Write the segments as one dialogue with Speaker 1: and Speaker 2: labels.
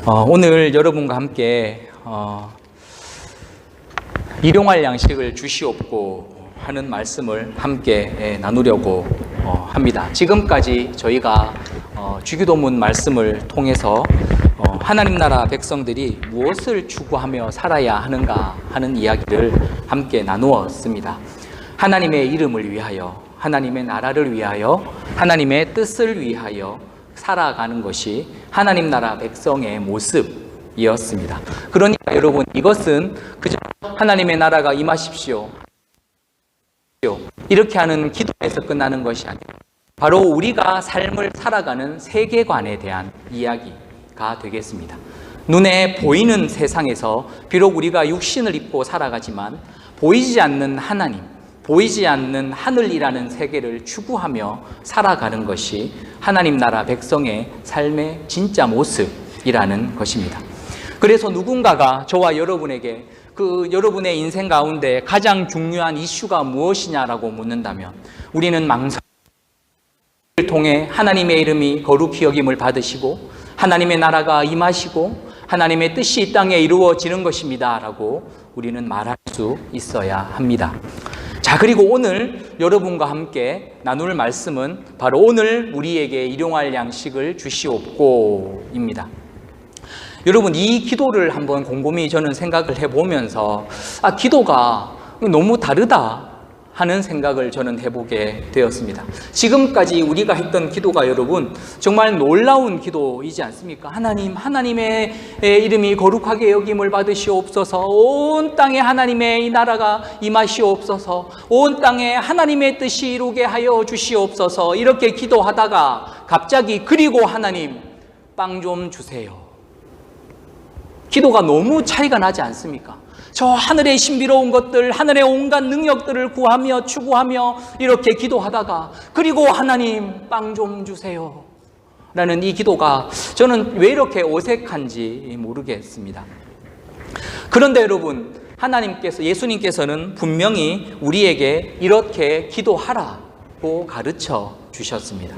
Speaker 1: 오늘 여러분과 함께 일용할 양식을 주시옵고 하는 말씀을 함께 나누려고 합니다. 지금까지 저희가 주기도문 말씀을 통해서 하나님 나라 백성들이 무엇을 추구하며 살아야 하는가 하는 이야기를 함께 나누었습니다. 하나님의 이름을 위하여, 하나님의 나라를 위하여, 하나님의 뜻을 위하여 살아가는 것이 하나님 나라 백성의 모습이었습니다. 그러니까 여러분, 이것은 그저 하나님의 나라가 임하십시오 이렇게 하는 기도에서 끝나는 것이 아니라 바로 우리가 삶을 살아가는 세계관에 대한 이야기가 되겠습니다. 눈에 보이는 세상에서 비록 우리가 육신을 입고 살아가지만 보이지 않는 하나님, 보이지 않는 하늘이라는 세계를 추구하며 살아가는 것이 하나님 나라 백성의 삶의 진짜 모습이라는 것입니다. 그래서 누군가가 저와 여러분에게 여러분의 인생 가운데 가장 중요한 이슈가 무엇이냐라고 묻는다면 우리는 망설임을 통해 하나님의 이름이 거룩히 여김을 받으시고 하나님의 나라가 임하시고 하나님의 뜻이 이 땅에 이루어지는 것입니다 라고 우리는 말할 수 있어야 합니다. 자, 그리고 오늘 여러분과 함께 나눌 말씀은 바로 오늘 우리에게 일용할 양식을 주시옵고입니다. 여러분, 이 기도를 한번 곰곰이 저는 생각을 해보면서 기도가 너무 다르다 하는 생각을 저는 해보게 되었습니다. 지금까지 우리가 했던 기도가 여러분 정말 놀라운 기도이지 않습니까? 하나님의 이름이 거룩하게 여김을 받으시옵소서, 온 땅에 하나님의 이 나라가 임하시옵소서, 온 땅에 하나님의 뜻이 이루게 하여 주시옵소서, 이렇게 기도하다가 갑자기 그리고 하나님 빵 좀 주세요. 기도가 너무 차이가 나지 않습니까? 저 하늘의 신비로운 것들, 하늘의 온갖 능력들을 구하며 추구하며 이렇게 기도하다가 그리고 하나님 빵 좀 주세요 라는 이 기도가 저는 왜 이렇게 어색한지 모르겠습니다. 그런데 여러분, 예수님께서는 분명히 우리에게 이렇게 기도하라고 가르쳐 주셨습니다.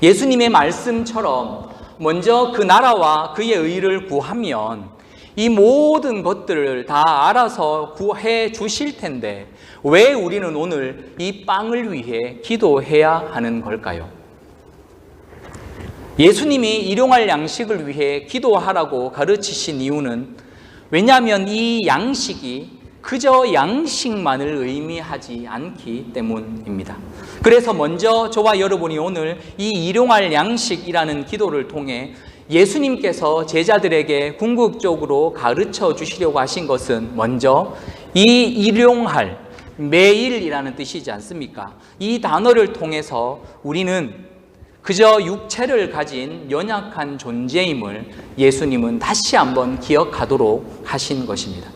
Speaker 1: 예수님의 말씀처럼 먼저 그 나라와 그의 의를 구하면 이 모든 것들을 다 알아서 구해 주실 텐데 왜 우리는 오늘 이 빵을 위해 기도해야 하는 걸까요? 예수님이 일용할 양식을 위해 기도하라고 가르치신 이유는 왜냐하면 이 양식이 그저 양식만을 의미하지 않기 때문입니다. 그래서 먼저 저와 여러분이 오늘 이 일용할 양식이라는 기도를 통해 예수님께서 제자들에게 궁극적으로 가르쳐 주시려고 하신 것은 먼저 이 일용할, 매일이라는 뜻이지 않습니까? 이 단어를 통해서 우리는 그저 육체를 가진 연약한 존재임을 예수님은 다시 한번 기억하도록 하신 것입니다.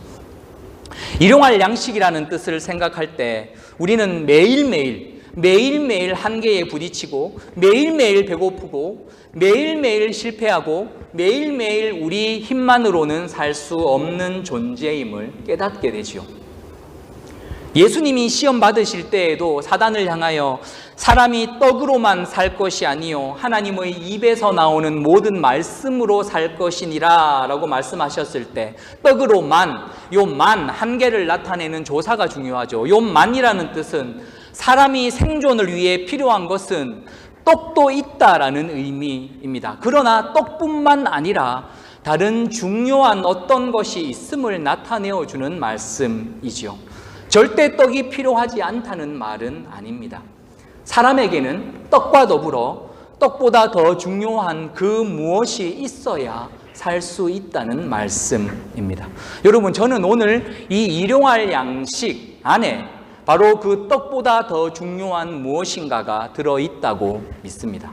Speaker 1: 일용할 양식이라는 뜻을 생각할 때 우리는 매일매일 한계에 부딪히고 매일매일 배고프고 매일매일 실패하고 매일매일 우리 힘만으로는 살 수 없는 존재임을 깨닫게 되지요. 예수님이 시험 받으실 때에도 사단을 향하여 사람이 떡으로만 살 것이 아니요 하나님의 입에서 나오는 모든 말씀으로 살 것이니라 라고 말씀하셨을 때 떡으로만, 요 만, 한계를 나타내는 조사가 중요하죠. 요 만이라는 뜻은 사람이 생존을 위해 필요한 것은 떡도 있다라는 의미입니다. 그러나 떡뿐만 아니라 다른 중요한 어떤 것이 있음을 나타내어 주는 말씀이지요. 절대 떡이 필요하지 않다는 말은 아닙니다. 사람에게는 떡과 더불어 떡보다 더 중요한 그 무엇이 있어야 살 수 있다는 말씀입니다. 여러분, 저는 오늘 이 일용할 양식 안에 바로 그 떡보다 더 중요한 무엇인가가 들어있다고 믿습니다.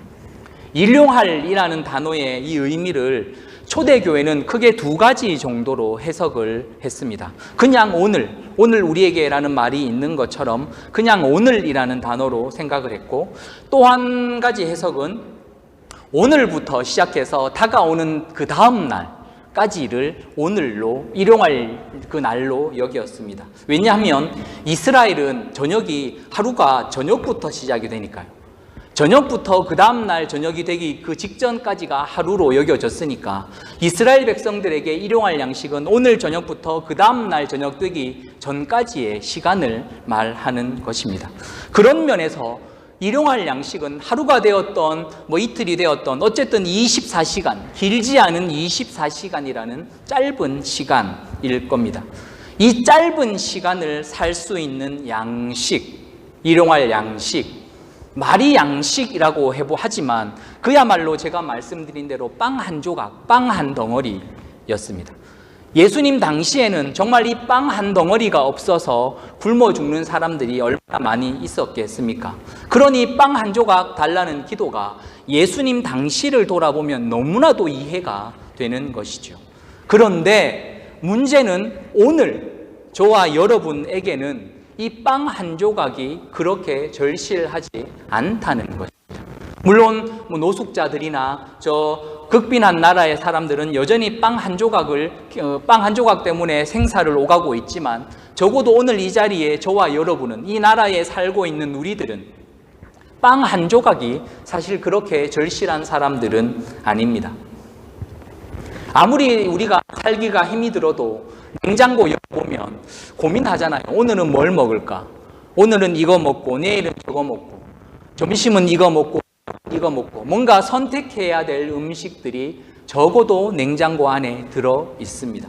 Speaker 1: 일용할이라는 단어의 이 의미를 초대교회는 크게 두 가지 정도로 해석을 했습니다. 그냥 오늘 우리에게라는 말이 있는 것처럼 그냥 오늘이라는 단어로 생각을 했고, 또 한 가지 해석은 오늘부터 시작해서 다가오는 그 다음 날까지를 오늘로, 일용할 그 날로 여겼습니다. 왜냐하면 이스라엘은 하루가 저녁부터 시작이 되니까요. 저녁부터 그 다음날 저녁이 되기 그 직전까지가 하루로 여겨졌으니까 이스라엘 백성들에게 일용할 양식은 오늘 저녁부터 그 다음날 저녁 되기 전까지의 시간을 말하는 것입니다. 그런 면에서 일용할 양식은 하루가 되었던 이틀이 되었던 어쨌든 24시간, 길지 않은 24시간이라는 짧은 시간일 겁니다. 이 짧은 시간을 살 수 있는 양식, 일용할 양식, 말이 양식이라고 하지만 그야말로 제가 말씀드린 대로 빵 한 조각, 빵 한 덩어리였습니다. 예수님 당시에는 정말 이 빵 한 덩어리가 없어서 굶어 죽는 사람들이 얼마나 많이 있었겠습니까? 그러니 빵 한 조각 달라는 기도가 예수님 당시를 돌아보면 너무나도 이해가 되는 것이죠. 그런데 문제는 오늘 저와 여러분에게는 이 빵 한 조각이 그렇게 절실하지 않다는 것입니다. 물론 노숙자들이나 저 극빈한 나라의 사람들은 여전히 빵 한 조각 때문에 생사를 오가고 있지만 적어도 오늘 이 자리에 저와 여러분은, 이 나라에 살고 있는 우리들은 빵 한 조각이 사실 그렇게 절실한 사람들은 아닙니다. 아무리 우리가 살기가 힘이 들어도 냉장고 열어보면 고민하잖아요. 오늘은 뭘 먹을까? 오늘은 이거 먹고 내일은 저거 먹고 점심은 이거 먹고 뭔가 선택해야 될 음식들이 적어도 냉장고 안에 들어 있습니다.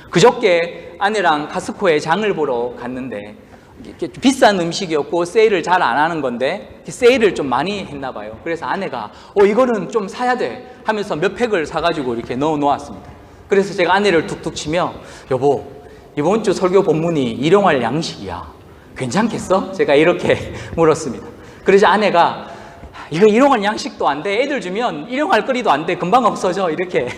Speaker 1: 그저께 아내랑 카스코에 장을 보러 갔는데 비싼 음식이었고 세일을 잘 안 하는 건데 세일을 좀 많이 했나 봐요. 그래서 아내가 이거는 좀 사야 돼 하면서 몇 팩을 사가지고 이렇게 넣어 놓았습니다. 그래서 제가 아내를 툭툭 치며 여보, 이번 주 설교 본문이 일용할 양식이야. 괜찮겠어? 제가 이렇게 물었습니다. 그래서 아내가 이거 일용할 양식도 안 돼. 애들 주면 일용할 거리도 안 돼. 금방 없어져. 이렇게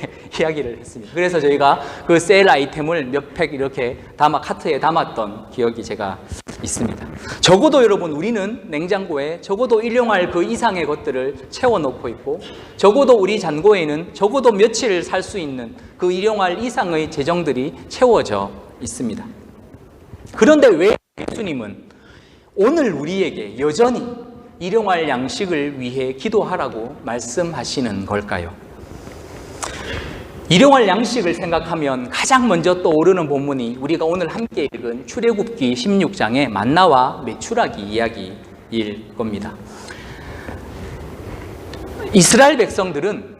Speaker 1: 이야기를 했습니다. 그래서 저희가 그 세일 아이템을 몇 팩 이렇게 카트에 담았던 기억이 제가 있습니다. 적어도 여러분, 우리는 냉장고에 적어도 일용할 그 이상의 것들을 채워놓고 있고, 적어도 우리 잔고에는 적어도 며칠 살 수 있는 그 일용할 이상의 재정들이 채워져 있습니다. 그런데 왜 예수님은 오늘 우리에게 여전히 일용할 양식을 위해 기도하라고 말씀하시는 걸까요? 일용할 양식을 생각하면 가장 먼저 떠오르는 본문이 우리가 오늘 함께 읽은 출애굽기 16장의 만나와 메추라기 이야기일 겁니다. 이스라엘 백성들은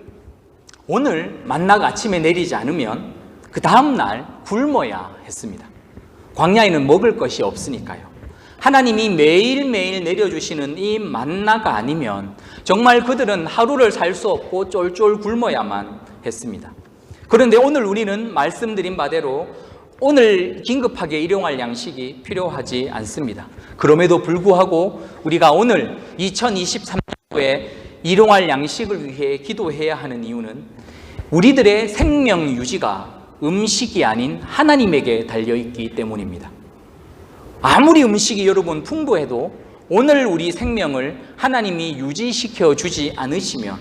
Speaker 1: 오늘 만나가 아침에 내리지 않으면 그 다음날 굶어야 했습니다. 광야에는 먹을 것이 없으니까요. 하나님이 매일매일 내려주시는 이 만나가 아니면 정말 그들은 하루를 살 수 없고 쫄쫄 굶어야만 했습니다. 그런데 오늘 우리는 말씀드린 바대로 오늘 긴급하게 일용할 양식이 필요하지 않습니다. 그럼에도 불구하고 우리가 오늘 2023년도에 일용할 양식을 위해 기도해야 하는 이유는 우리들의 생명 유지가 음식이 아닌 하나님에게 달려있기 때문입니다. 아무리 음식이 여러분 풍부해도 오늘 우리 생명을 하나님이 유지시켜 주지 않으시면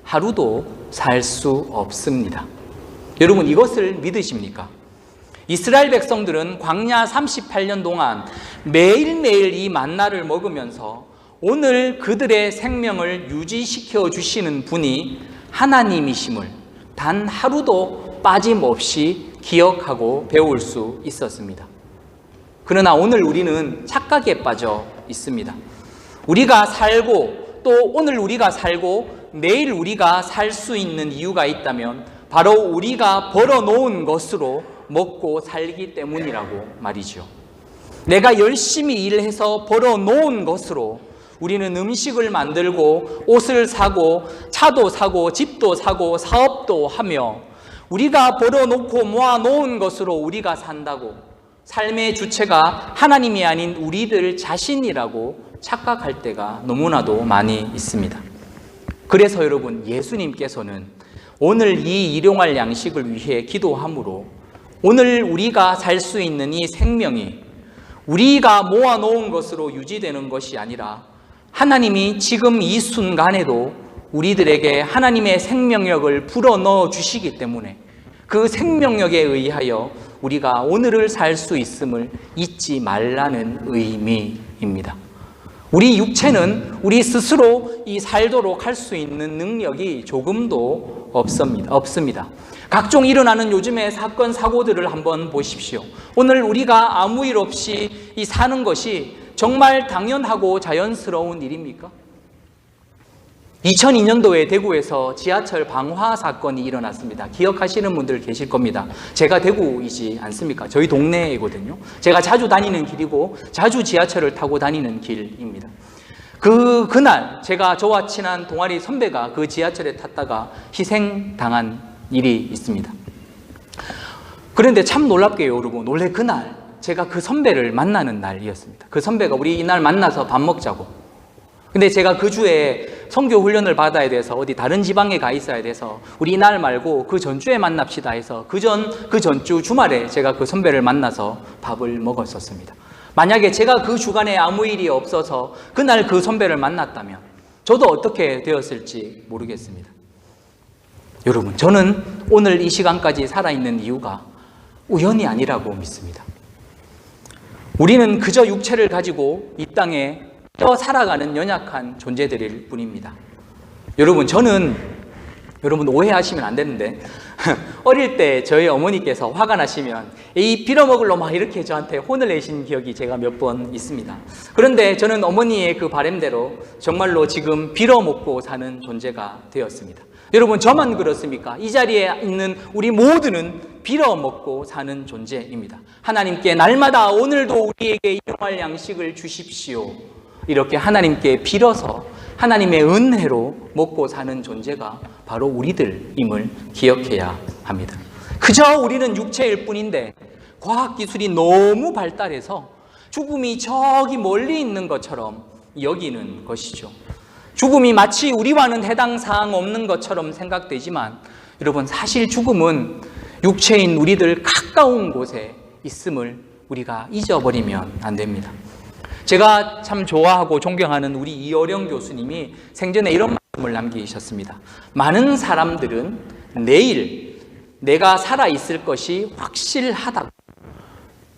Speaker 1: 하루도 살 수 없습니다. 여러분, 이것을 믿으십니까? 이스라엘 백성들은 광야 38년 동안 매일매일 이 만나를 먹으면서 오늘 그들의 생명을 유지시켜 주시는 분이 하나님이심을 단 하루도 빠짐없이 기억하고 배울 수 있었습니다. 그러나 오늘 우리는 착각에 빠져 있습니다. 우리가 살고 또 오늘 우리가 살고 내일 우리가 살 수 있는 이유가 있다면 바로 우리가 벌어놓은 것으로 먹고 살기 때문이라고 말이죠. 내가 열심히 일해서 벌어놓은 것으로 우리는 음식을 만들고 옷을 사고 차도 사고 집도 사고 사업도 하며 우리가 벌어놓고 모아놓은 것으로 우리가 산다고 삶의 주체가 하나님이 아닌 우리들 자신이라고 착각할 때가 너무나도 많이 있습니다. 그래서 여러분, 예수님께서는 오늘 이 일용할 양식을 위해 기도함으로 오늘 우리가 살 수 있는 이 생명이 우리가 모아놓은 것으로 유지되는 것이 아니라 하나님이 지금 이 순간에도 우리들에게 하나님의 생명력을 불어넣어 주시기 때문에 그 생명력에 의하여 우리가 오늘을 살 수 있음을 잊지 말라는 의미입니다. 우리 육체는 우리 스스로 이 살도록 할 수 있는 능력이 조금도 없습니다. 각종 일어나는 요즘의 사건, 사고들을 한번 보십시오. 오늘 우리가 아무 일 없이 이 사는 것이 정말 당연하고 자연스러운 일입니까? 2002년도에 대구에서 지하철 방화 사건이 일어났습니다. 기억하시는 분들 계실 겁니다. 제가 대구이지 않습니까? 저희 동네이거든요. 제가 자주 다니는 길이고 자주 지하철을 타고 다니는 길입니다. 그날 저와 친한 동아리 선배가 그 지하철에 탔다가 희생당한 일이 있습니다. 그런데 참 놀랍게요, 여러분. 원래 그날 제가 그 선배를 만나는 날이었습니다. 그 선배가 우리 이날 만나서 밥 먹자고. 근데 제가 그 주에 선교 훈련을 받아야 돼서 어디 다른 지방에 가 있어야 돼서 우리 이날 말고 그 전주에 만납시다 해서 그 전주 주말에 제가 그 선배를 만나서 밥을 먹었었습니다. 만약에 제가 그 주간에 아무 일이 없어서 그날 그 선배를 만났다면 저도 어떻게 되었을지 모르겠습니다. 여러분, 저는 오늘 이 시간까지 살아있는 이유가 우연이 아니라고 믿습니다. 우리는 그저 육체를 가지고 이 땅에 살아가는 연약한 존재들일 뿐입니다. 여러분 오해하시면 안 되는데 어릴 때 저희 어머니께서 화가 나시면 이 빌어먹을 놈아 이렇게 저한테 혼을 내신 기억이 제가 몇 번 있습니다. 그런데 저는 어머니의 그 바람대로 정말로 지금 빌어먹고 사는 존재가 되었습니다. 여러분, 저만 그렇습니까? 이 자리에 있는 우리 모두는 빌어먹고 사는 존재입니다. 하나님께 날마다 오늘도 우리에게 일용할 양식을 주십시오, 이렇게 하나님께 빌어서 하나님의 은혜로 먹고 사는 존재가 바로 우리들임을 기억해야 합니다. 그저 우리는 육체일 뿐인데 과학기술이 너무 발달해서 죽음이 저기 멀리 있는 것처럼 여기는 것이죠. 죽음이 마치 우리와는 해당 사항 없는 것처럼 생각되지만 여러분, 사실 죽음은 육체인 우리들 가까운 곳에 있음을 우리가 잊어버리면 안 됩니다. 제가 참 좋아하고 존경하는 우리 이어령 교수님이 생전에 이런 말씀을 남기셨습니다. 많은 사람들은 내일 내가 살아있을 것이 확실하다고,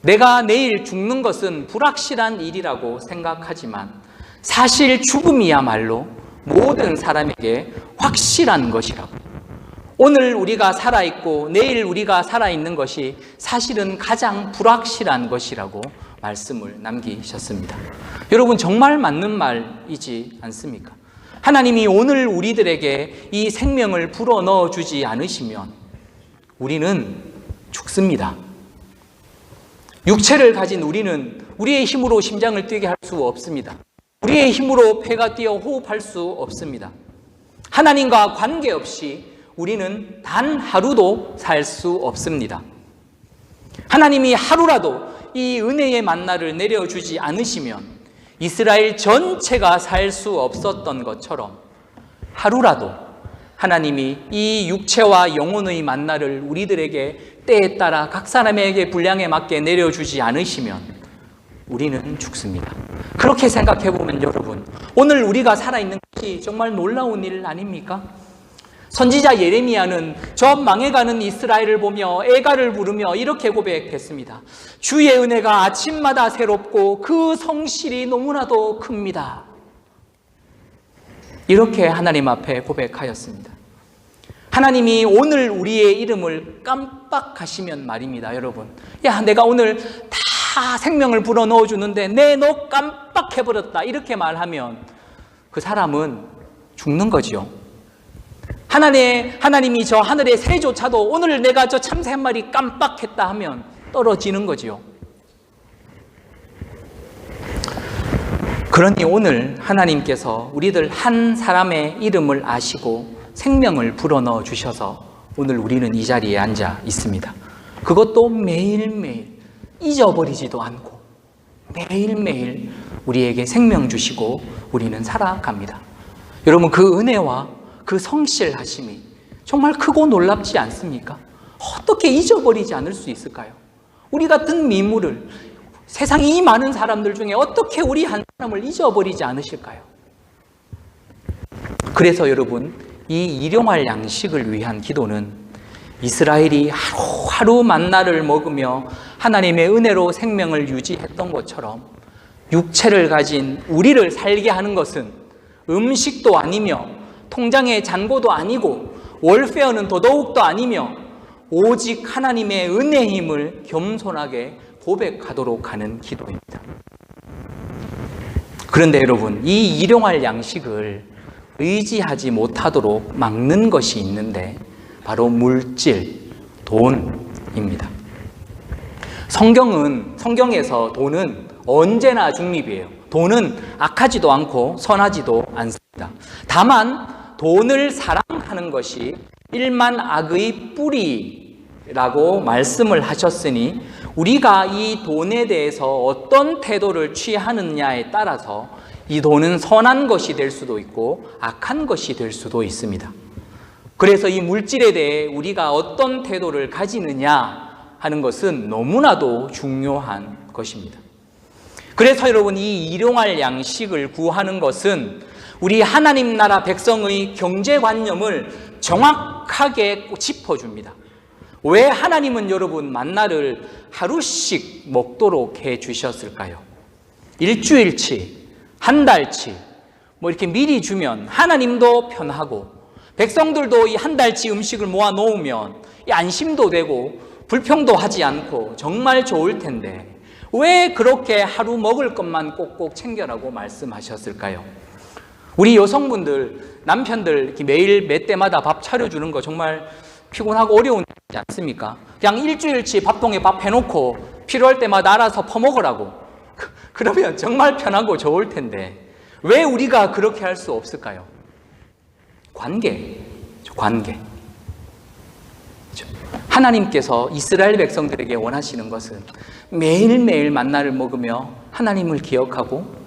Speaker 1: 내가 내일 죽는 것은 불확실한 일이라고 생각하지만 사실 죽음이야말로 모든 사람에게 확실한 것이라고. 오늘 우리가 살아있고 내일 우리가 살아있는 것이 사실은 가장 불확실한 것이라고 말씀을 남기셨습니다. 여러분, 정말 맞는 말이지 않습니까? 하나님이 오늘 우리들에게 이 생명을 불어넣어 주지 않으시면 우리는 죽습니다. 육체를 가진 우리는 우리의 힘으로 심장을 뛰게 할 수 없습니다. 우리의 힘으로 폐가 뛰어 호흡할 수 없습니다. 하나님과 관계없이 우리는 단 하루도 살 수 없습니다. 하나님이 하루라도 이 은혜의 만나를 내려주지 않으시면 이스라엘 전체가 살 수 없었던 것처럼 하루라도 하나님이 이 육체와 영혼의 만나를 우리들에게 때에 따라 각 사람에게 분량에 맞게 내려주지 않으시면 우리는 죽습니다. 그렇게 생각해보면 여러분, 오늘 우리가 살아있는 것이 정말 놀라운 일 아닙니까? 선지자 예레미야는 저 망해가는 이스라엘을 보며 애가를 부르며 이렇게 고백했습니다. 주의 은혜가 아침마다 새롭고 그 성실이 너무나도 큽니다. 이렇게 하나님 앞에 고백하였습니다. 하나님이 오늘 우리의 이름을 깜빡하시면 말입니다. 여러분, 야, 내가 오늘 다 생명을 불어넣어 주는데 너 깜빡해버렸다, 이렇게 말하면 그 사람은 죽는 거지요. 하나님이 저 하늘의 새조차도 오늘 내가 저 참새 한 마리 깜빡했다 하면 떨어지는 거지요. 그러니 오늘 하나님께서 우리들 한 사람의 이름을 아시고 생명을 불어넣어 주셔서 오늘 우리는 이 자리에 앉아 있습니다. 그것도 매일매일 잊어버리지도 않고 매일매일 우리에게 생명 주시고 우리는 살아갑니다. 여러분, 그 은혜와 그 성실하심이 정말 크고 놀랍지 않습니까? 어떻게 잊어버리지 않을 수 있을까요? 우리 같은 미물을, 세상 이 많은 사람들 중에 어떻게 우리 한 사람을 잊어버리지 않으실까요? 그래서 여러분, 이 일용할 양식을 위한 기도는 이스라엘이 하루하루 만나를 먹으며 하나님의 은혜로 생명을 유지했던 것처럼 육체를 가진 우리를 살게 하는 것은 음식도 아니며 통장의 잔고도 아니고 월페어는 더더욱도 아니며 오직 하나님의 은혜의 힘을 겸손하게 고백하도록 하는 기도입니다. 그런데 여러분, 이 일용할 양식을 의지하지 못하도록 막는 것이 있는데 바로 물질, 돈입니다. 성경에서 돈은 언제나 중립이에요. 돈은 악하지도 않고 선하지도 않습니다. 다만 돈을 사랑하는 것이 일만 악의 뿌리라고 말씀을 하셨으니 우리가 이 돈에 대해서 어떤 태도를 취하느냐에 따라서 이 돈은 선한 것이 될 수도 있고 악한 것이 될 수도 있습니다. 그래서 이 물질에 대해 우리가 어떤 태도를 가지느냐 하는 것은 너무나도 중요한 것입니다. 그래서 여러분, 이 일용할 양식을 구하는 것은 우리 하나님 나라 백성의 경제관념을 정확하게 짚어줍니다. 왜 하나님은 여러분 만나를 하루씩 먹도록 해 주셨을까요? 일주일치, 한 달치 이렇게 미리 주면 하나님도 편하고 백성들도 이 한 달치 음식을 모아 놓으면 안심도 되고 불평도 하지 않고 정말 좋을 텐데 왜 그렇게 하루 먹을 것만 꼭꼭 챙겨라고 말씀하셨을까요? 우리 여성분들, 남편들 이렇게 매일 몇 때마다 밥 차려주는 거 정말 피곤하고 어려운 일이지 않습니까? 그냥 일주일치 밥통에 밥 해놓고 필요할 때마다 알아서 퍼먹으라고. 그러면 정말 편하고 좋을 텐데 왜 우리가 그렇게 할 수 없을까요? 관계. 하나님께서 이스라엘 백성들에게 원하시는 것은 매일매일 만나를 먹으며 하나님을 기억하고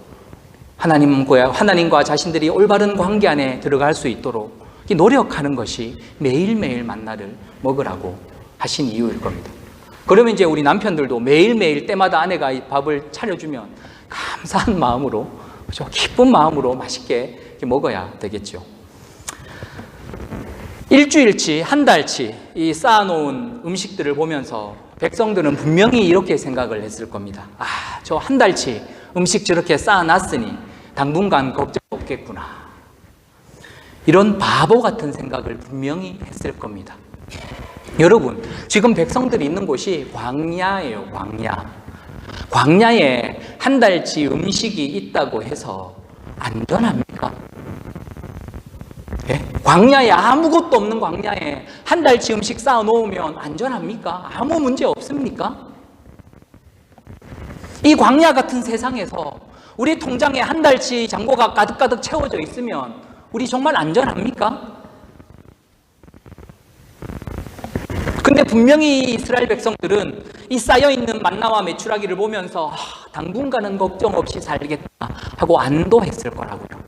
Speaker 1: 하나님과 자신들이 올바른 관계 안에 들어갈 수 있도록 노력하는 것이 매일매일 만나를 먹으라고 하신 이유일 겁니다. 그러면 이제 우리 남편들도 매일매일 때마다 아내가 밥을 차려주면 감사한 마음으로, 그렇죠? 기쁜 마음으로 맛있게 먹어야 되겠죠. 일주일치, 한 달치 이 쌓아놓은 음식들을 보면서 백성들은 분명히 이렇게 생각을 했을 겁니다. 저 한 달치 음식 저렇게 쌓아놨으니 당분간 걱정 없겠구나. 이런 바보 같은 생각을 분명히 했을 겁니다. 여러분, 지금 백성들이 있는 곳이 광야예요, 광야. 광야에 한 달치 음식이 있다고 해서 안전합니까? 예? 광야에 아무것도 없는 광야에 한 달치 음식 쌓아 놓으면 안전합니까? 아무 문제 없습니까? 이 광야 같은 세상에서 우리 통장에 한 달치 잔고가 가득가득 채워져 있으면 우리 정말 안전합니까? 근데 분명히 이스라엘 백성들은 이 쌓여있는 만나와 메추라기를 보면서 당분간은 걱정 없이 살겠다 하고 안도했을 거라고요.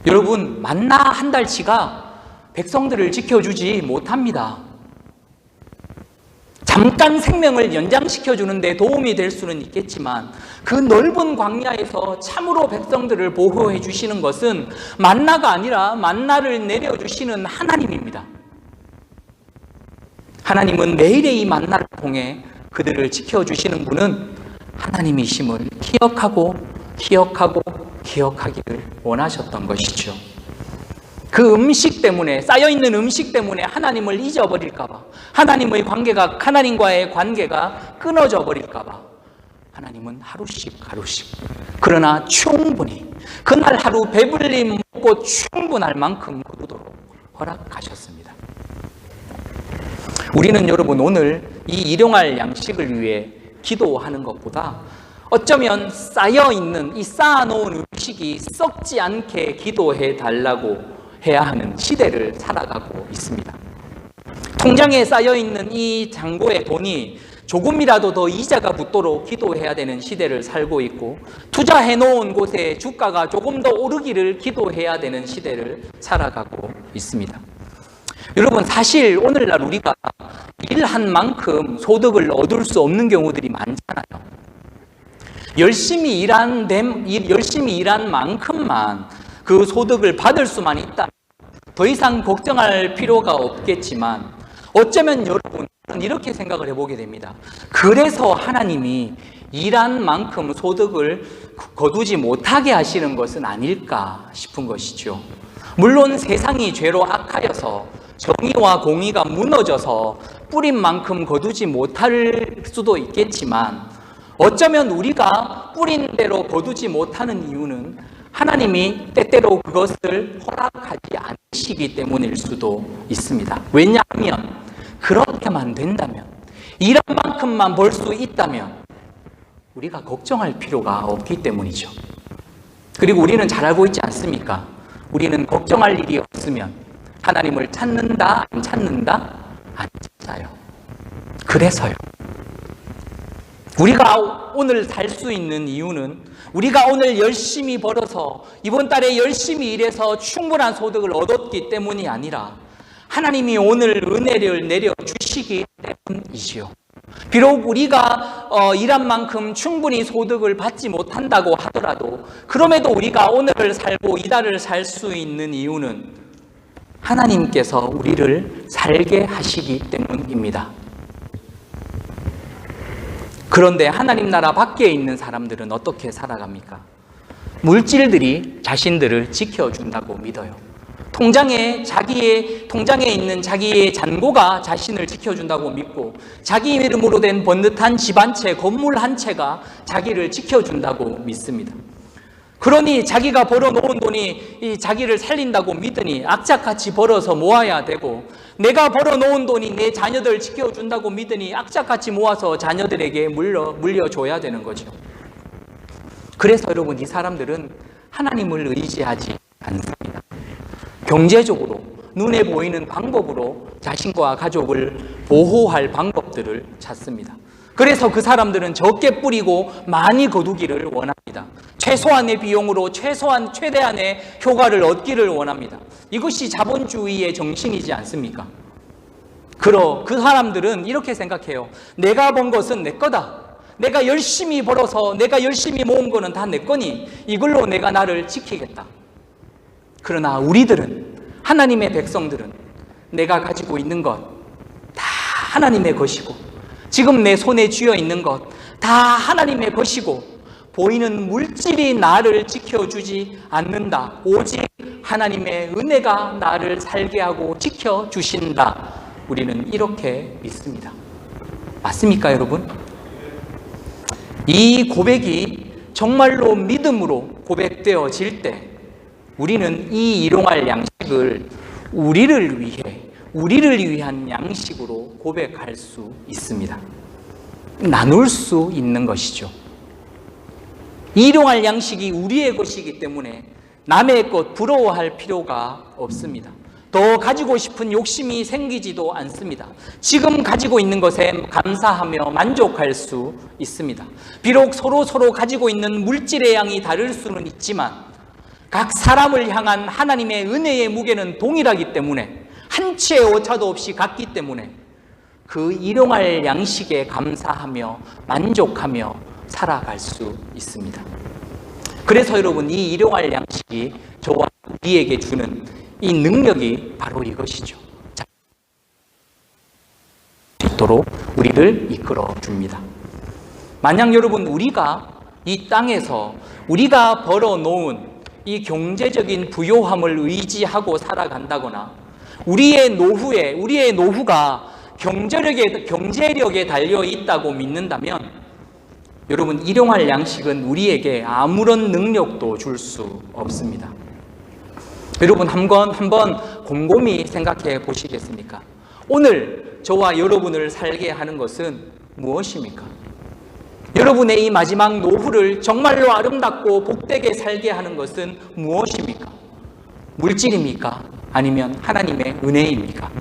Speaker 1: 여러분, 만나 한 달치가 백성들을 지켜주지 못합니다. 잠깐 생명을 연장시켜주는 데 도움이 될 수는 있겠지만 그 넓은 광야에서 참으로 백성들을 보호해 주시는 것은 만나가 아니라 만나를 내려주시는 하나님입니다. 하나님은 매일의 이 만나를 통해 그들을 지켜주시는 분은 하나님이심을 기억하기를 원하셨던 것이죠. 그 음식 때문에, 쌓여있는 음식 때문에 하나님을 잊어버릴까봐, 하나님과의 관계가 끊어져 버릴까봐 하나님은 하루씩 그러나 충분히 그날 하루 배불리 먹고 충분할 만큼 거두도록 허락하셨습니다. 우리는 여러분 오늘 이 일용할 양식을 위해 기도하는 것보다 어쩌면 쌓여있는 이 쌓아놓은 음식이 썩지 않게 기도해 달라고 해야 하는 시대를 살아가고 있습니다. 통장에 쌓여있는 이 잔고의 돈이 조금이라도 더 이자가 붙도록 기도해야 되는 시대를 살고 있고, 투자해놓은 곳에 주가가 조금 더 오르기를 기도해야 되는 시대를 살아가고 있습니다. 여러분, 사실 오늘날 우리가 일한 만큼 소득을 얻을 수 없는 경우들이 많잖아요. 열심히 일한 만큼만 그 소득을 받을 수만 있다. 더 이상 걱정할 필요가 없겠지만 어쩌면 여러분 이렇게 생각을 해보게 됩니다. 그래서 하나님이 일한 만큼 소득을 거두지 못하게 하시는 것은 아닐까 싶은 것이죠. 물론 세상이 죄로 악하여서 정의와 공의가 무너져서 뿌린 만큼 거두지 못할 수도 있겠지만, 어쩌면 우리가 뿌린 대로 거두지 못하는 이유는 하나님이 때때로 그것을 허락하지 않으시기 때문일 수도 있습니다. 왜냐하면 그렇게만 된다면, 일한 만큼만 벌 수 있다면 우리가 걱정할 필요가 없기 때문이죠. 그리고 우리는 잘 알고 있지 않습니까? 우리는 걱정할 일이 없으면 하나님을 찾는다, 안 찾는다? 안 찾아요. 그래서요. 우리가 오늘 살 수 있는 이유는 우리가 오늘 열심히 벌어서 이번 달에 열심히 일해서 충분한 소득을 얻었기 때문이 아니라 하나님이 오늘 은혜를 내려주시기 때문이지요. 비록 우리가 일한 만큼 충분히 소득을 받지 못한다고 하더라도, 그럼에도 우리가 오늘을 살고 이달을 살 수 있는 이유는 하나님께서 우리를 살게 하시기 때문입니다. 그런데 하나님 나라 밖에 있는 사람들은 어떻게 살아갑니까? 물질들이 자신들을 지켜준다고 믿어요. 통장에 있는 자기의 잔고가 자신을 지켜준다고 믿고, 자기 이름으로 된 번듯한 집 한 채, 건물 한 채가 자기를 지켜준다고 믿습니다. 그러니 자기가 벌어놓은 돈이 자기를 살린다고 믿으니 악착같이 벌어서 모아야 되고, 내가 벌어놓은 돈이 내 자녀들 지켜준다고 믿으니 악착같이 모아서 자녀들에게 물려줘야 되는 거죠. 그래서 여러분, 이 사람들은 하나님을 의지하지 않습니다. 경제적으로 눈에 보이는 방법으로 자신과 가족을 보호할 방법들을 찾습니다. 그래서 그 사람들은 적게 뿌리고 많이 거두기를 원합니다. 최소한의 비용으로 최대한의 효과를 얻기를 원합니다. 이것이 자본주의의 정신이지 않습니까? 그 사람들은 이렇게 생각해요. 내가 번 것은 내 거다. 내가 열심히 벌어서 내가 열심히 모은 거는 다 내 거니 이걸로 내가 나를 지키겠다. 그러나 우리들은, 하나님의 백성들은 내가 가지고 있는 것 다 하나님의 것이고, 지금 내 손에 쥐어 있는 것 다 하나님의 것이고, 보이는 물질이 나를 지켜주지 않는다. 오직 하나님의 은혜가 나를 살게 하고 지켜주신다. 우리는 이렇게 믿습니다. 맞습니까, 여러분? 이 고백이 정말로 믿음으로 고백되어질 때 우리는 이 일용할 양식을 우리를 위한 양식으로 고백할 수 있습니다. 나눌 수 있는 것이죠. 일용할 양식이 우리의 것이기 때문에 남의 것 부러워할 필요가 없습니다. 더 가지고 싶은 욕심이 생기지도 않습니다. 지금 가지고 있는 것에 감사하며 만족할 수 있습니다. 비록 서로 가지고 있는 물질의 양이 다를 수는 있지만 각 사람을 향한 하나님의 은혜의 무게는 동일하기 때문에, 한 치의 오차도 없이 같기 때문에 그 일용할 양식에 감사하며 만족하며 살아갈 수 있습니다. 그래서 여러분, 이 일용할 양식이 저와 우리에게 주는 이 능력이 바로 이것이죠. 있도록 우리를 이끌어 줍니다. 만약 여러분, 우리가 이 땅에서 우리가 벌어놓은 이 경제적인 부요함을 의지하고 살아간다거나, 우리의 노후가 경제력에 달려 있다고 믿는다면, 여러분, 일용할 양식은 우리에게 아무런 능력도 줄 수 없습니다. 여러분, 한번 곰곰이 생각해 보시겠습니까? 오늘 저와 여러분을 살게 하는 것은 무엇입니까? 여러분의 이 마지막 노후를 정말로 아름답고 복되게 살게 하는 것은 무엇입니까? 물질입니까? 아니면 하나님의 은혜입니까?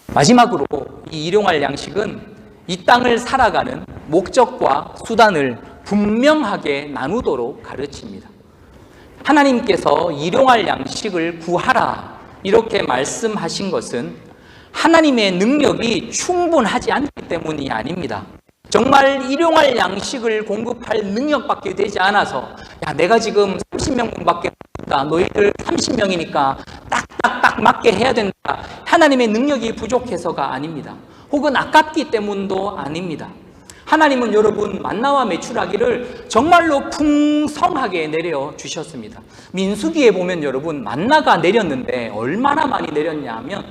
Speaker 1: 마지막으로 이 일용할 양식은 이 땅을 살아가는 목적과 수단을 분명하게 나누도록 가르칩니다. 하나님께서 일용할 양식을 구하라 이렇게 말씀하신 것은 하나님의 능력이 충분하지 않기 때문이 아닙니다. 정말 일용할 양식을 공급할 능력밖에 되지 않아서, 야, 내가 지금 30명밖에 없다, 너희들 30명이니까 딱딱딱 맞게 해야 된다, 하나님의 능력이 부족해서가 아닙니다. 혹은 아깝기 때문도 아닙니다. 하나님은 여러분 만나와 메추라기를 정말로 풍성하게 내려주셨습니다. 민수기에 보면 여러분 만나가 내렸는데 얼마나 많이 내렸냐 하면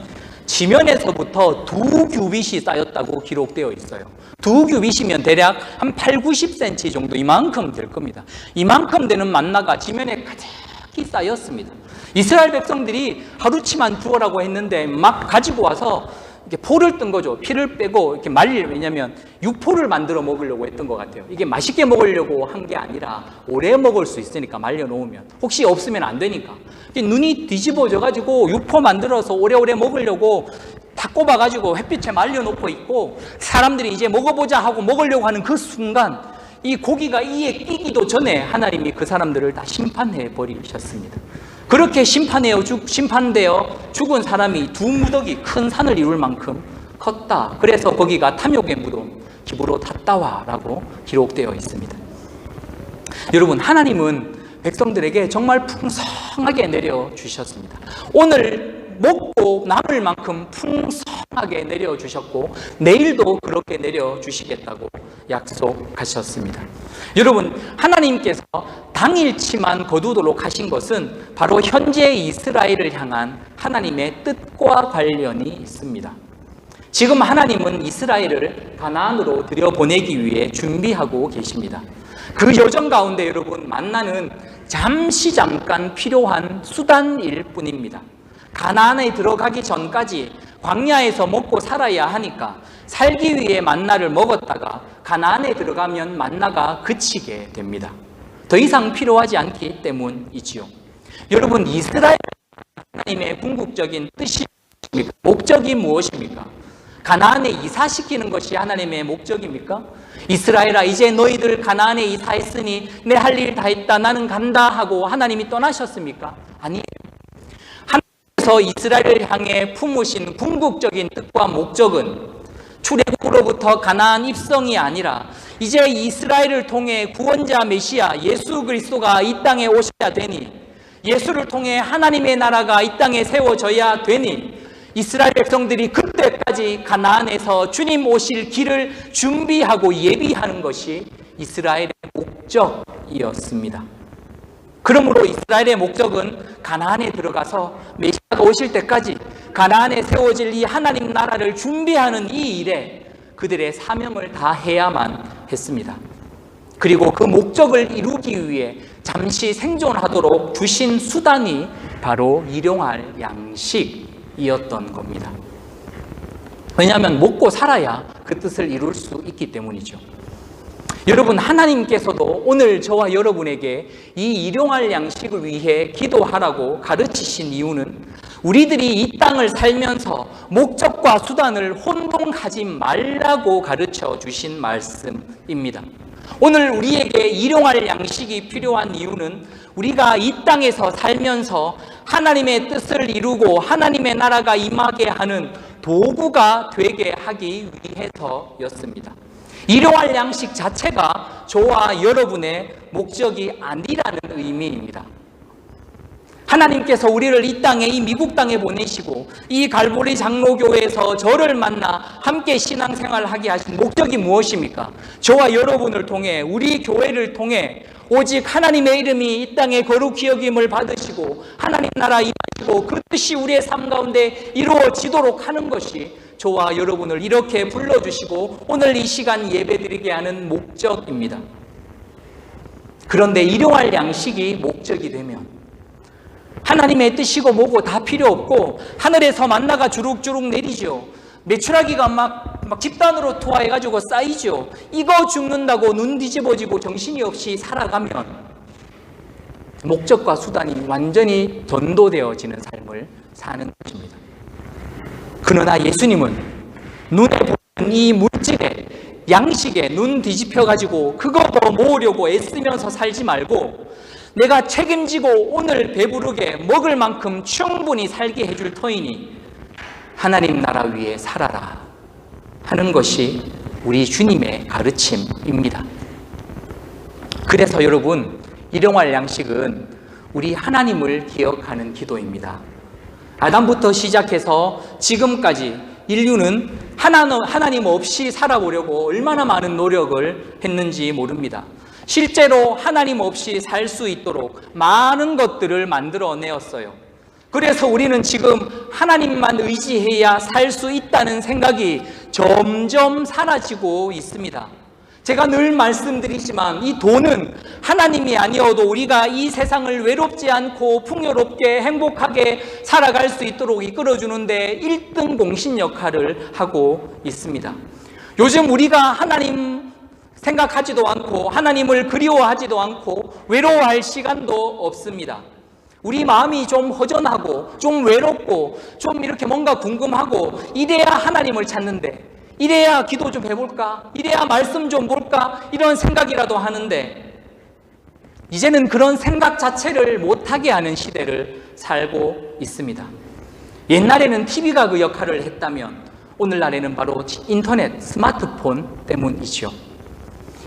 Speaker 1: 지면에서부터 2규빗이 쌓였다고 기록되어 있어요. 2규빗이면 대략 한 8, 90cm 정도 이만큼 될 겁니다. 이만큼 되는 만나가 지면에 가득히 쌓였습니다. 이스라엘 백성들이 하루치만 주어라고 했는데 막 가지고 와서 이렇게 포를 뜬 거죠. 피를 빼고 이렇게 왜냐면 육포를 만들어 먹으려고 했던 것 같아요. 이게 맛있게 먹으려고 한 게 아니라 오래 먹을 수 있으니까 말려놓으면 혹시 없으면 안 되니까 눈이 뒤집어져 가지고 육포 만들어서 오래오래 먹으려고 다 꼽아가지고 햇빛에 말려놓고 있고 사람들이 이제 먹어보자 하고 먹으려고 하는 그 순간 이 고기가 이에 끼기도 전에 하나님이 그 사람들을 다 심판해 버리셨습니다. 그렇게 심판되어 죽은 사람이 2무더기 큰 산을 이룰 만큼 컸다. 그래서 거기가 탐욕의 무덤, 기브로 탔다와라고 기록되어 있습니다. 여러분, 하나님은 백성들에게 정말 풍성하게 내려주셨습니다. 오늘 먹고 남을 만큼 풍성하게 내려주셨고 내일도 그렇게 내려주시겠다고 약속하셨습니다. 여러분, 하나님께서 당일치만 거두도록 하신 것은 바로 현재 이스라엘을 향한 하나님의 뜻과 관련이 있습니다. 지금 하나님은 이스라엘을 가나안으로 들여보내기 위해 준비하고 계십니다. 그 여정 가운데 여러분 만나는 잠깐 필요한 수단일 뿐입니다. 가나안에 들어가기 전까지 광야에서 먹고 살아야 하니까 살기 위해 만나를 먹었다가 가나안에 들어가면 만나가 그치게 됩니다. 더 이상 필요하지 않기 때문이지요. 여러분, 이스라엘 하나님의 궁극적인 뜻이 무엇입니까? 목적이 무엇입니까? 가나안에 이사시키는 것이 하나님의 목적입니까? 이스라엘아, 이제 너희들 가나안에 이사했으니 내 할 일 다 했다, 나는 간다 하고 하나님이 떠나셨습니까? 아니에요. 하나님께서 이스라엘을 향해 품으신 궁극적인 뜻과 목적은 출애굽으로부터 가나안 입성이 아니라 이제 이스라엘을 통해 구원자 메시아 예수 그리스도가 이 땅에 오셔야 되니, 예수를 통해 하나님의 나라가 이 땅에 세워져야 되니 이스라엘 백성들이 그때까지 가나안에서 주님 오실 길을 준비하고 예비하는 것이 이스라엘의 목적이었습니다. 그러므로 이스라엘의 목적은 가나안에 들어가서 메시아가 오실 때까지 가나안에 세워질 이 하나님 나라를 준비하는 이 일에 그들의 사명을 다해야만 했습니다. 그리고 그 목적을 이루기 위해 잠시 생존하도록 주신 수단이 바로 일용할 양식이었던 겁니다. 왜냐하면 먹고 살아야 그 뜻을 이룰 수 있기 때문이죠. 여러분, 하나님께서도 오늘 저와 여러분에게 이 일용할 양식을 위해 기도하라고 가르치신 이유는 우리들이 이 땅을 살면서 목적과 수단을 혼동하지 말라고 가르쳐 주신 말씀입니다. 오늘 우리에게 일용할 양식이 필요한 이유는 우리가 이 땅에서 살면서 하나님의 뜻을 이루고 하나님의 나라가 임하게 하는 도구가 되게 하기 위해서였습니다. 일용할 양식 자체가 저와 여러분의 목적이 아니라는 의미입니다. 하나님께서 우리를 이 땅에, 이 미국 땅에 보내시고 이 갈보리 장로교회에서 저를 만나 함께 신앙생활을 하게 하신 목적이 무엇입니까? 저와 여러분을 통해, 우리 교회를 통해 오직 하나님의 이름이 이 땅에 거룩히 여김을 받으시고 하나님 나라 임하시고 그 뜻이 우리의 삶 가운데 이루어지도록 하는 것이 저와 여러분을 이렇게 불러주시고 오늘 이 시간 예배드리게 하는 목적입니다. 그런데 일용할 양식이 목적이 되면 하나님의 뜻이고 뭐고 다 필요 없고 하늘에서 만나가 주룩주룩 내리죠. 메추라기가 막 집단으로 투하해가지고 쌓이죠. 이거 죽는다고 눈 뒤집어지고 정신이 없이 살아가면 목적과 수단이 완전히 전도되어지는 삶을 사는 것입니다. 그러나 예수님은 눈에 보이는 이 물질에, 양식에 눈 뒤집혀가지고 그거 더 모으려고 애쓰면서 살지 말고 내가 책임지고 오늘 배부르게 먹을 만큼 충분히 살게 해줄 터이니 하나님 나라 위에 살아라 하는 것이 우리 주님의 가르침입니다. 그래서 여러분, 일용할 양식은 우리 하나님을 기억하는 기도입니다. 아담부터 시작해서 지금까지 인류는 하나님 없이 살아보려고 얼마나 많은 노력을 했는지 모릅니다. 실제로 하나님 없이 살 수 있도록 많은 것들을 만들어내었어요. 그래서 우리는 지금 하나님만 의지해야 살 수 있다는 생각이 점점 사라지고 있습니다. 제가 늘 말씀드리지만 이 돈은 하나님이 아니어도 우리가 이 세상을 외롭지 않고 풍요롭게 행복하게 살아갈 수 있도록 이끌어주는데 1등 공신 역할을 하고 있습니다. 요즘 우리가 하나님 생각하지도 않고 하나님을 그리워하지도 않고 외로워할 시간도 없습니다. 우리 마음이 좀 허전하고 좀 외롭고 좀 이렇게 뭔가 궁금하고 이래야 하나님을 찾는데, 이래야 기도 좀 해볼까? 이래야 말씀 좀 볼까? 이런 생각이라도 하는데 이제는 그런 생각 자체를 못하게 하는 시대를 살고 있습니다. 옛날에는 TV가 그 역할을 했다면 오늘날에는 바로 인터넷, 스마트폰 때문이죠.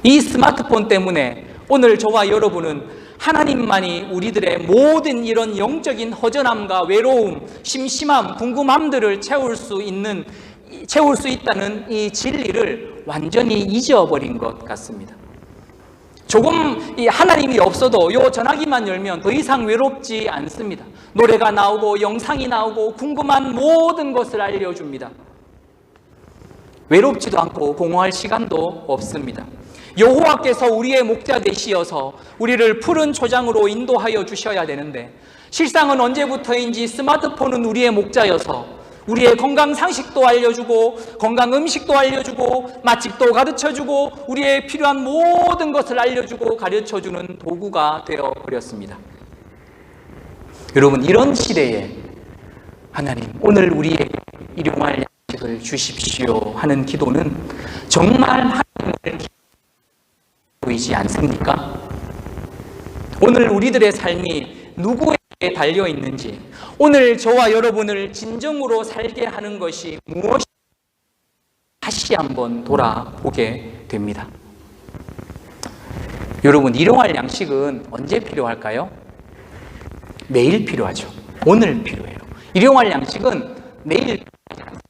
Speaker 1: 이 스마트폰 때문에 오늘 저와 여러분은 하나님만이 우리들의 모든 이런 영적인 허전함과 외로움, 심심함, 궁금함들을 채울 수 있다는 이 진리를 완전히 잊어버린 것 같습니다. 조금 이 하나님이 없어도 요 전화기만 열면 더 이상 외롭지 않습니다. 노래가 나오고 영상이 나오고 궁금한 모든 것을 알려줍니다. 외롭지도 않고 공허할 시간도 없습니다. 여호와께서 우리의 목자 되시어서 우리를 푸른 초장으로 인도하여 주셔야 되는데 실상은 언제부터인지 스마트폰은 우리의 목자여서 우리의 건강 상식도 알려주고 건강 음식도 알려주고 맛집도 가르쳐주고 우리의 필요한 모든 것을 알려주고 가르쳐주는 도구가 되어버렸습니다. 여러분, 이런 시대에 하나님 오늘 우리에게 일용할 양식을 주십시오 하는 기도는 정말 하나님을 보이지 않습니까? 오늘 우리들의 삶이 누구에게 달려있는지, 오늘 저와 여러분을 진정으로 살게 하는 것이 무엇인지 다시 한번 돌아보게 됩니다. 여러분, 일용할 양식은 언제 필요할까요? 매일 필요하죠. 오늘 필요해요. 일용할 양식은 내일 필요하지 않습니다.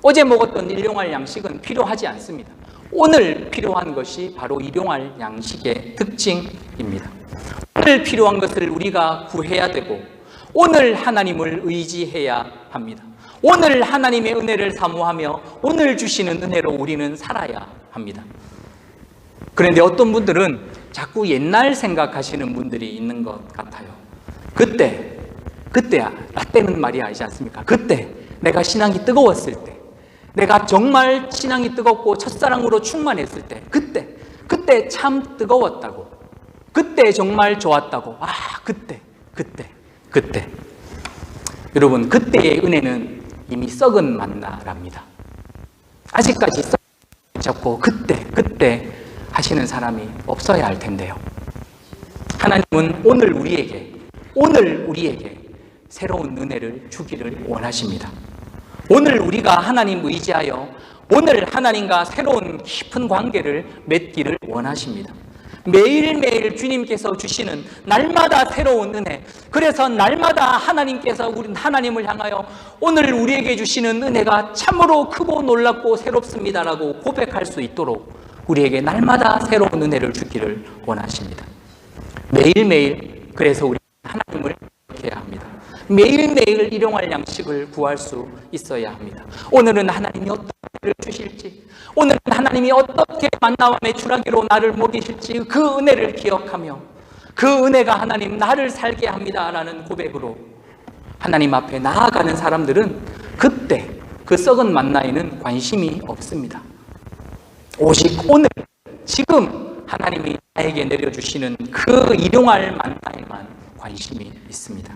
Speaker 1: 어제 먹었던 일용할 양식은 필요하지 않습니다. 오늘 필요한 것이 바로 일용할 양식의 특징입니다. 오늘 필요한 것을 우리가 구해야 되고 오늘 하나님을 의지해야 합니다. 오늘 하나님의 은혜를 사모하며 오늘 주시는 은혜로 우리는 살아야 합니다. 그런데 어떤 분들은 자꾸 옛날 생각하시는 분들이 있는 것 같아요. 그때야, 나 때는 말이야, 알지 않습니까? 그때 내가 신앙이 뜨거웠을 때, 내가 정말 신앙이 뜨겁고 첫사랑으로 충만했을 때, 그때 참 뜨거웠다고, 그때 정말 좋았다고, 그때. 여러분, 그때의 은혜는 이미 썩은 만나랍니다. 아직까지 썩고 그때 하시는 사람이 없어야 할 텐데요. 하나님은 오늘 우리에게 새로운 은혜를 주기를 원하십니다. 오늘 우리가 하나님 의지하여 오늘 하나님과 새로운 깊은 관계를 맺기를 원하십니다. 매일매일 주님께서 주시는 날마다 새로운 은혜, 그래서 날마다 하나님께서 하나님을 향하여 오늘 우리에게 주시는 은혜가 참으로 크고 놀랍고 새롭습니다라고 고백할 수 있도록 우리에게 날마다 새로운 은혜를 주기를 원하십니다. 매일매일, 그래서 우리 하나님을 기억해야 합니다. 매일매일 일용할 양식을 구할 수 있어야 합니다. 오늘은 하나님이 어떤 은혜를 주실지, 오늘은 하나님이 어떻게 만나와 메추라기로 나를 먹이실지 그 은혜를 기억하며 그 은혜가 하나님 나를 살게 합니다라는 고백으로 하나님 앞에 나아가는 사람들은 그때 그 썩은 만나에는 관심이 없습니다. 오직 오늘 지금 하나님이 나에게 내려주시는 그 일용할 만나에만 관심이 있습니다.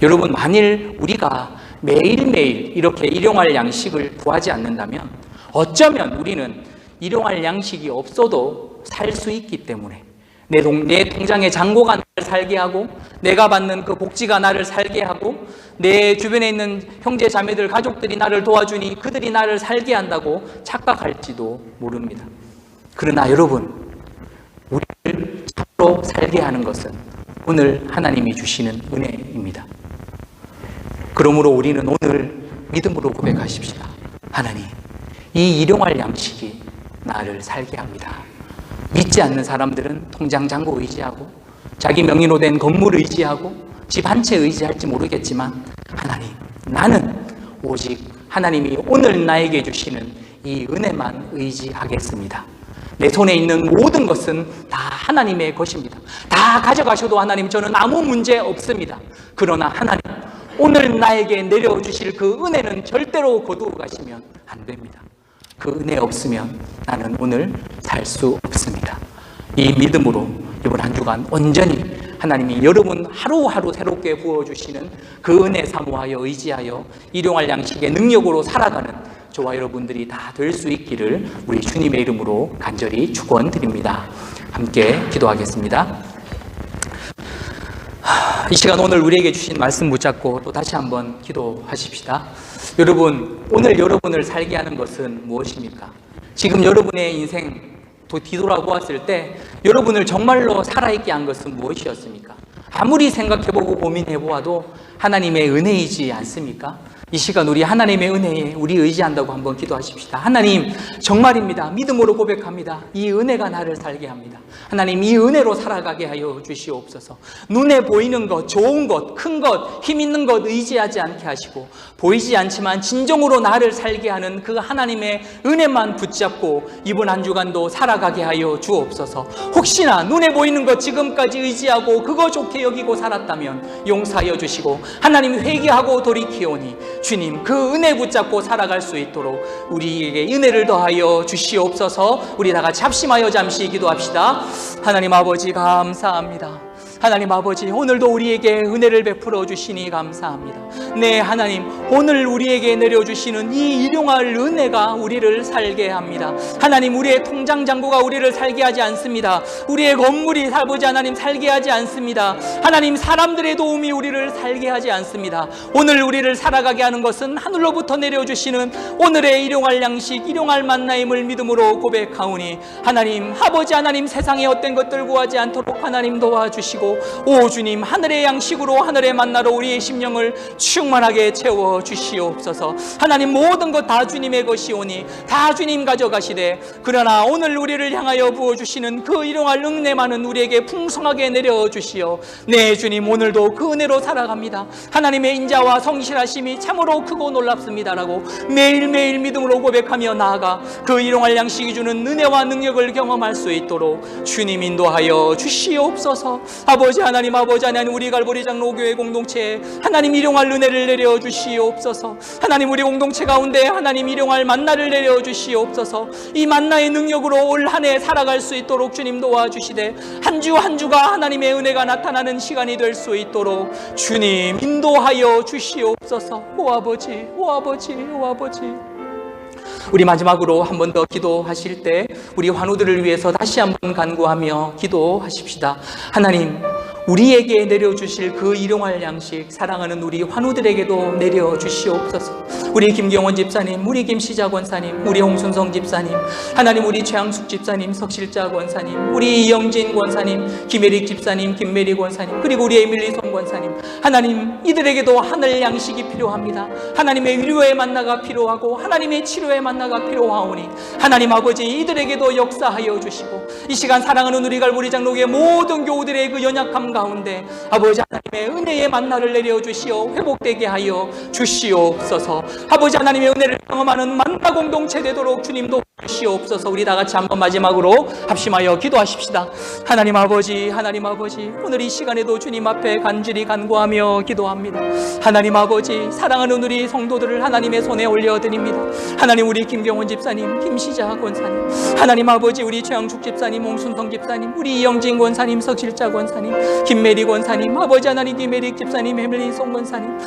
Speaker 1: 여러분, 만일 우리가 매일매일 이렇게 일용할 양식을 구하지 않는다면 어쩌면 우리는 일용할 양식이 없어도 살 수 있기 때문에 내 통장의 잔고가 나를 살게 하고 내가 받는 그 복지가 나를 살게 하고 내 주변에 있는 형제 자매들 가족들이 나를 도와주니 그들이 나를 살게 한다고 착각할지도 모릅니다. 그러나 여러분, 우리를 참으로 살게 하는 것은 오늘 하나님이 주시는 은혜입니다. 그러므로 우리는 오늘 믿음으로 고백하십시다. 하나님, 이 일용할 양식이 나를 살게 합니다. 믿지 않는 사람들은 통장 잔고 의지하고 자기 명의로 된 건물 의지하고 집 한 채 의지할지 모르겠지만 하나님, 나는 오직 하나님이 오늘 나에게 주시는 이 은혜만 의지하겠습니다. 내 손에 있는 모든 것은 다 하나님의 것입니다. 다 가져가셔도 하나님, 저는 아무 문제 없습니다. 그러나 하나님, 오늘 나에게 내려주실 그 은혜는 절대로 거두어 가시면 안 됩니다. 그 은혜 없으면 나는 오늘 살 수 없습니다. 이 믿음으로 이번 한 주간 온전히 하나님이 여러분 하루하루 새롭게 부어주시는 그 은혜 사모하여 의지하여 일용할 양식의 능력으로 살아가는 저와 여러분들이 다 될 수 있기를 우리 주님의 이름으로 간절히 축원드립니다. 함께 기도하겠습니다. 이 시간 오늘 우리에게 주신 말씀 붙잡고 또 다시 한번 기도하십시다. 여러분, 오늘 여러분을 살게 하는 것은 무엇입니까? 지금 여러분의 인생 뒤돌아보았을 때 여러분을 정말로 살아있게 한 것은 무엇이었습니까? 아무리 생각해보고 고민해보아도 하나님의 은혜이지 않습니까? 이 시간 우리 하나님의 은혜에 우리 의지한다고 한번 기도하십시다. 하나님, 정말입니다. 믿음으로 고백합니다. 이 은혜가 나를 살게 합니다. 하나님, 이 은혜로 살아가게 하여 주시옵소서. 눈에 보이는 것, 좋은 것, 큰 것, 힘 있는 것 의지하지 않게 하시고 보이지 않지만 진정으로 나를 살게 하는 그 하나님의 은혜만 붙잡고 이번 한 주간도 살아가게 하여 주옵소서. 혹시나 눈에 보이는 것 지금까지 의지하고 그거 좋게 여기고 살았다면 용서하여 주시고 하나님, 회개하고 돌이키오니 주님, 그 은혜 붙잡고 살아갈 수 있도록 우리에게 은혜를 더하여 주시옵소서. 우리 다 같이 합심하여 잠시 기도합시다. 하나님 아버지, 감사합니다. 하나님 아버지, 오늘도 우리에게 은혜를 베풀어 주시니 감사합니다. 네, 하나님, 오늘 우리에게 내려주시는 이 일용할 은혜가 우리를 살게 합니다. 하나님, 우리의 통장 잔고가 우리를 살게 하지 않습니다. 우리의 건물이 아버지 하나님 살게 하지 않습니다. 하나님, 사람들의 도움이 우리를 살게 하지 않습니다. 오늘 우리를 살아가게 하는 것은 하늘로부터 내려주시는 오늘의 일용할 양식, 일용할 만나임을 믿음으로 고백하오니 하나님, 아버지 하나님, 세상에 헛된 것들 구하지 않도록 하나님 도와주시고 오 주님, 하늘의 양식으로 하늘의 만나로 우리의 심령을 충만하게 채워 주시옵소서. 하나님, 모든 것 다 주님의 것이오니 다 주님 가져가시되 그러나 오늘 우리를 향하여 부어주시는 그 일용할 은혜만은 우리에게 풍성하게 내려주시어 네 주님, 오늘도 그 은혜로 살아갑니다. 하나님의 인자와 성실하심이 참으로 크고 놀랍습니다라고 매일매일 믿음으로 고백하며 나아가 그 일용할 양식이 주는 은혜와 능력을 경험할 수 있도록 주님 인도하여 주시옵소서. 아버지 하나님, 아버지 하나님, 우리 갈보리 장로교회 공동체에 하나님 일용할 은혜를 내려 주시옵소서. 하나님, 우리 공동체 가운데 하나님 일용할 만나를 내려 주시옵소서. 이 만나의 능력으로 올 한 해 살아갈 수 있도록 주님 도와주시되 한 주 한 주가 하나님의 은혜가 나타나는 시간이 될 수 있도록 주님 인도하여 주시옵소서. 오 아버지, 오 아버지, 오 아버지. 우리 마지막으로 한 번 더 기도하실 때 우리 환우들을 위해서 다시 한번 간구하며 기도하십시다. 하나님, 우리에게 내려주실 그 일용할 양식 사랑하는 우리 환우들에게도 내려주시옵소서. 우리 김경원 집사님, 우리 김시자 권사님, 우리 홍순성 집사님, 하나님 우리 최양숙 집사님, 석실자 권사님, 우리 이영진 권사님, 김혜릭 집사님, 김메리 권사님, 그리고 우리 에밀리송 권사님, 하나님 이들에게도 하늘 양식이 필요합니다. 하나님의 위로의 만나가 필요하고 하나님의 치료의 만나가 필요하오니 하나님 아버지, 이들에게도 역사하여 주시고 이 시간 사랑하는 우리 갈보리 장로교회 모든 교우들의 그 연약함 가운데 아버지 하나님의 은혜의 만나를 내려주시어 회복되게 하여 주시옵소서. 아버지 하나님의 은혜를 경험하는 만나 공동체 되도록 주님도 주시옵소서. 우리 다 같이 한번 마지막으로 합심하여 기도하십시다. 하나님 아버지, 하나님 아버지, 오늘 이 시간에도 주님 앞에 간절히 간구하며 기도합니다. 하나님 아버지, 사랑하는 우리 성도들을 하나님의 손에 올려드립니다. 하나님 우리 김경원 집사님, 김시자 권사님, 하나님 아버지 우리 최양숙 집사님, 홍순성 집사님, 우리 이영진 권사님, 석실자 권사님, 김메리 권사님, 아버지 하나님 김메리 집사님, 에밀리송 권사님,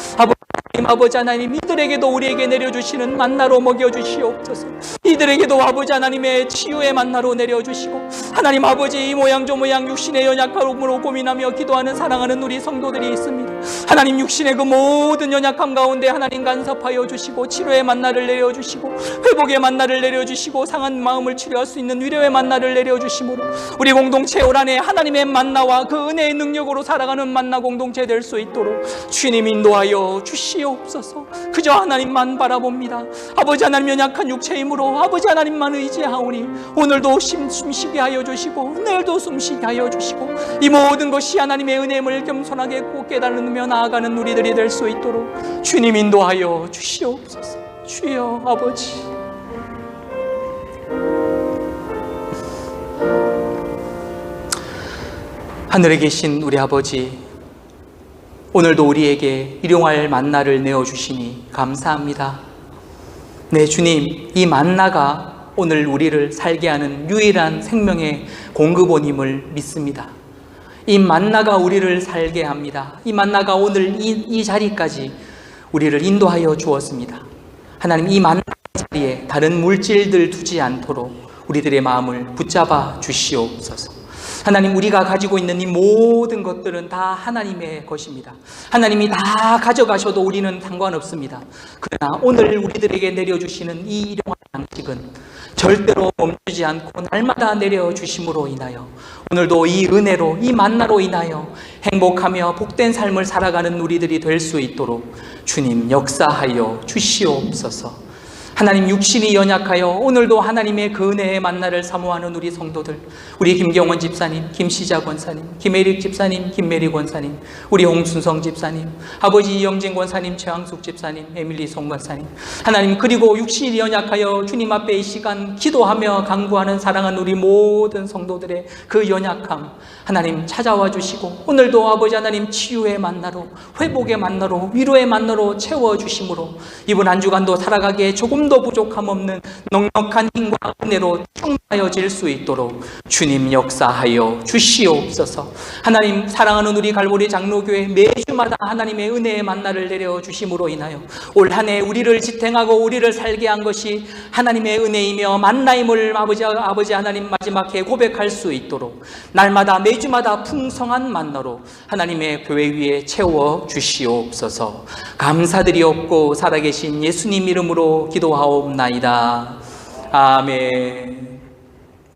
Speaker 1: 아버지 하나님, 이들에게도 우리에게 내려주시는 만나로 먹여주시옵소서. 이들에게도 아버지 하나님의 치유의 만나로 내려주시고 하나님 아버지, 이 모양 저 모양 육신의 연약함으로 고민하며 기도하는 사랑하는 우리 성도들이 있습니다. 하나님 육신의 그 모든 연약함 가운데 하나님 간섭하여 주시고 치료의 만나를 내려주시고 회복의 만나를 내려주시고 상한 마음을 치료할 수 있는 위로의 만나를 내려주심으로 우리 공동체 올 한해 하나님의 만나와 그 은혜의 능력으로 살아가는 만나 공동체 될 수 있도록 주님 인도하여 주시옵소서. 그저 하나님만 바라봅니다. 아버지 하나님, 연약한 육체의 힘으로 아버지 하나님만 의지하오니 오늘도 숨쉬게 하여 주시고 내일도 숨쉬게 하여 주시고 이 모든 것이 하나님의 은혜임을 겸손하게 꼭 깨달으며 나아가는 우리들이 될 수 있도록 주님 인도하여 주시옵소서. 주여 아버지, 하늘에 계신 우리 아버지, 오늘도 우리에게 일용할 만나를 내어주시니 감사합니다. 네 주님, 이 만나가 오늘 우리를 살게 하는 유일한 생명의 공급원임을 믿습니다. 이 만나가 우리를 살게 합니다. 이 만나가 오늘 이 자리까지 우리를 인도하여 주었습니다. 하나님, 이 만나 자리에 다른 물질들 두지 않도록 우리들의 마음을 붙잡아 주시옵소서. 하나님, 우리가 가지고 있는 이 모든 것들은 다 하나님의 것입니다. 하나님이 다 가져가셔도 우리는 상관없습니다. 그러나 오늘 우리들에게 내려주시는 이 일용할 양식은 절대로 멈추지 않고 날마다 내려주심으로 인하여 오늘도 이 은혜로, 이 만나로 인하여 행복하며 복된 삶을 살아가는 우리들이 될 수 있도록 주님 역사하여 주시옵소서. 하나님, 육신이 연약하여 오늘도 하나님의 그 은혜의 만나를 사모하는 우리 성도들, 우리 김경원 집사님, 김시자 권사님, 김혜릭 집사님, 김메리 권사님, 우리 홍순성 집사님, 아버지 이영진 권사님, 최항숙 집사님, 에밀리 송 권사님, 하나님, 그리고 육신이 연약하여 주님 앞에 이 시간 기도하며 간구하는 사랑하는 우리 모든 성도들의 그 연약함 하나님 찾아와 주시고 오늘도 아버지 하나님 치유의 만나로, 회복의 만나로, 위로의 만나로 채워주심으로 이번 한 주간도 살아가기에 조금도 부족함 없는 넉넉한 힘과 은혜로 충만하여질 수 있도록 주님 역사하여 주시옵소서. 하나님, 사랑하는 우리 갈보리 장로교회 매주마다 하나님의 은혜의 만나를 내려주심으로 인하여 올 한 해 우리를 지탱하고 우리를 살게 한 것이 하나님의 은혜이며 만나임을 아버지 하나님 마지막 해 고백할 수 있도록 날마다 매주마다 풍성한 만나로 하나님의 교회 위에 채워 주시옵소서. 감사드리옵고 살아계신 예수님 이름으로 기도하옵나이다. 아멘.